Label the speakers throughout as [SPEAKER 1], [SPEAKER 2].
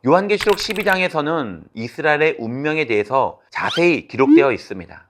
[SPEAKER 1] 요한계시록 12장에서는 이스라엘의 운명에 대해서 자세히 기록되어 있습니다.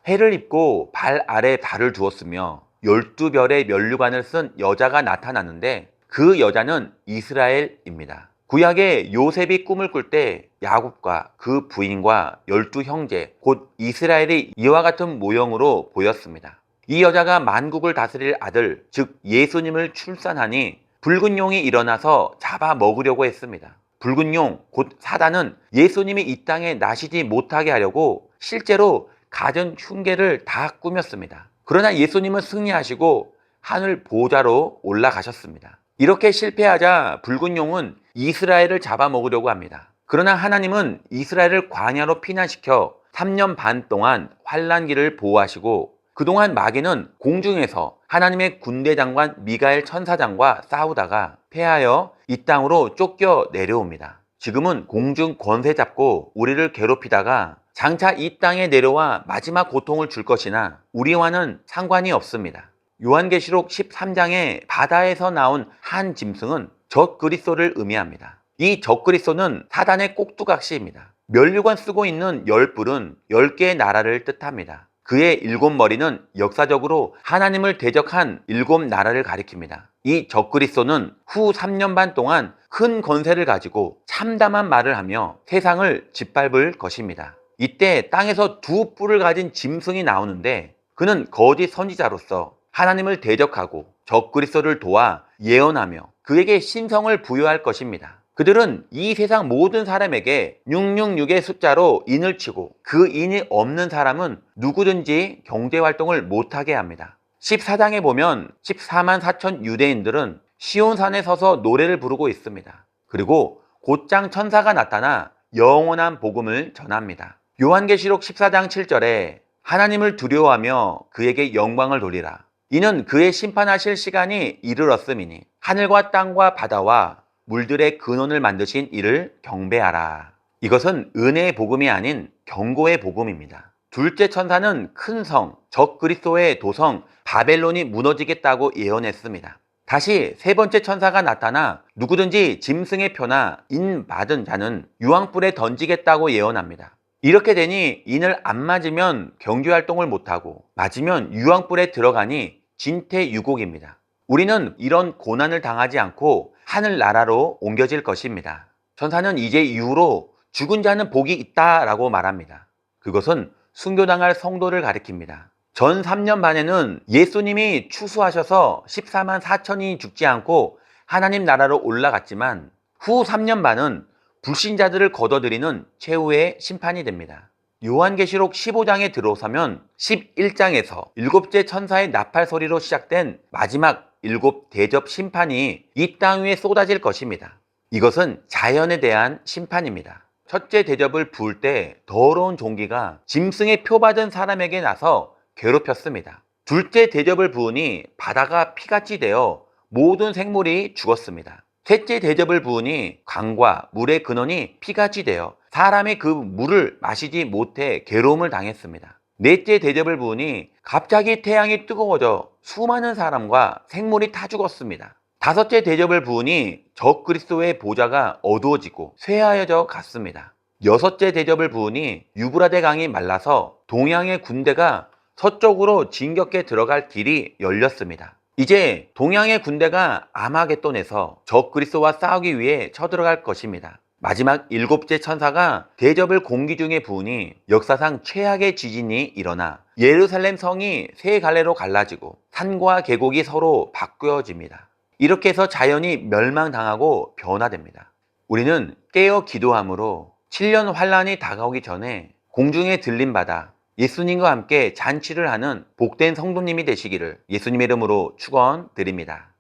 [SPEAKER 1] 해를 입고 발 아래 발을 두었으며 12별의 면류관을 쓴 여자가 나타나는데 그 여자는 이스라엘입니다. 구약에 요셉이 꿈을 꿀 때 야곱과 그 부인과 12형제 곧 이스라엘이 이와 같은 모형으로 보였습니다. 이 여자가 만국을 다스릴 아들 즉 예수님을 출산하니 붉은 용이 일어나서 잡아 먹으려고 했습니다. 붉은 용 곧 사단은 예수님이 이 땅에 나시지 못하게 하려고 실제로 갖은 흉계를 다 꾸몄습니다. 그러나 예수님은 승리하시고 하늘 보좌로 올라가셨습니다. 이렇게 실패하자 붉은 용은 이스라엘을 잡아먹으려고 합니다. 그러나 하나님은 이스라엘을 광야로 피난시켜 3년 반 동안 환난기를 보호하시고 그동안 마귀는 공중에서 하나님의 군대 장관 미가엘 천사장과 싸우다가 패하여 이 땅으로 쫓겨 내려옵니다. 지금은 공중 권세 잡고 우리를 괴롭히다가 장차 이 땅에 내려와 마지막 고통을 줄 것이나 우리와는 상관이 없습니다. 요한계시록 13장에 바다에서 나온 한 짐승은 적그리스도를 의미합니다. 이 적그리스도는 사단의 꼭두각시입니다. 면류관 쓰고 있는 10뿔은 10개의 나라를 뜻합니다. 그의 7머리는 역사적으로 하나님을 대적한 7나라를 가리킵니다. 이 적그리스도는 후 3년 반 동안 큰 권세를 가지고 참담한 말을 하며 세상을 짓밟을 것입니다. 이때 땅에서 2뿔을 가진 짐승이 나오는데 그는 거짓 선지자로서 하나님을 대적하고 적그리스도를 도와 예언하며 그에게 신성을 부여할 것입니다. 그들은 이 세상 모든 사람에게 666의 숫자로 인을 치고 그 인이 없는 사람은 누구든지 경제활동을 못하게 합니다. 14장에 보면 14만 4천 유대인들은 시온산에 서서 노래를 부르고 있습니다. 그리고 곧장 천사가 나타나 영원한 복음을 전합니다. 요한계시록 14장 7절에 하나님을 두려워하며 그에게 영광을 돌리라. 이는 그의 심판하실 시간이 이르렀음이니 하늘과 땅과 바다와 물들의 근원을 만드신 이를 경배하라. 이것은 은혜의 복음이 아닌 경고의 복음입니다. 둘째 천사는 큰 성, 적그리스도의 도성 바벨론이 무너지겠다고 예언했습니다. 다시 세 번째 천사가 나타나 누구든지 짐승의 표나 인 받은 자는 유황불에 던지겠다고 예언합니다. 이렇게 되니 인을 안 맞으면 경제활동을 못하고 맞으면 유황불에 들어가니 진퇴유곡입니다. 우리는 이런 고난을 당하지 않고 하늘나라로 옮겨질 것입니다. 천사는 이제 이후로 죽은 자는 복이 있다라고 말합니다. 그것은 순교당할 성도를 가리킵니다. 전 3년 반에는 예수님이 추수하셔서 14만 4천이 죽지 않고 하나님 나라로 올라갔지만 후 3년 반은 불신자들을 거둬들이는 최후의 심판이 됩니다. 요한계시록 15장에 들어서면 11장에서 일곱째 천사의 나팔 소리로 시작된 마지막 7 대접 심판이 이 땅 위에 쏟아질 것입니다. 이것은 자연에 대한 심판입니다. 첫째 대접을 부을 때 더러운 종기가 짐승의 표 받은 사람에게 나서 괴롭혔습니다. 둘째 대접을 부으니 바다가 피같이 되어 모든 생물이 죽었습니다. 셋째 대접을 부으니 강과 물의 근원이 피같이 되어 사람의 그 물을 마시지 못해 괴로움을 당했습니다. 넷째 대접을 부으니 갑자기 태양이 뜨거워져 수많은 사람과 생물이 다 죽었습니다. 다섯째 대접을 부으니 적그리스도의 보좌가 어두워지고 쇠하여져 갔습니다. 여섯째 대접을 부으니 유브라데 강이 말라서 동양의 군대가 서쪽으로 진격해 들어갈 길이 열렸습니다. 이제 동양의 군대가 아마겟돈에서 적그리스도와 싸우기 위해 쳐들어갈 것입니다. 마지막 7째 천사가 대접을 공기 중에 부으니 역사상 최악의 지진이 일어나 예루살렘 성이 세 갈래로 갈라지고 산과 계곡이 서로 바뀌어집니다. 이렇게 해서 자연이 멸망당하고 변화됩니다. 우리는 깨어 기도함으로 7년 환란이 다가오기 전에 공중에 들림받아 예수님과 함께 잔치를 하는 복된 성도님이 되시기를 예수님의 이름으로 축원드립니다.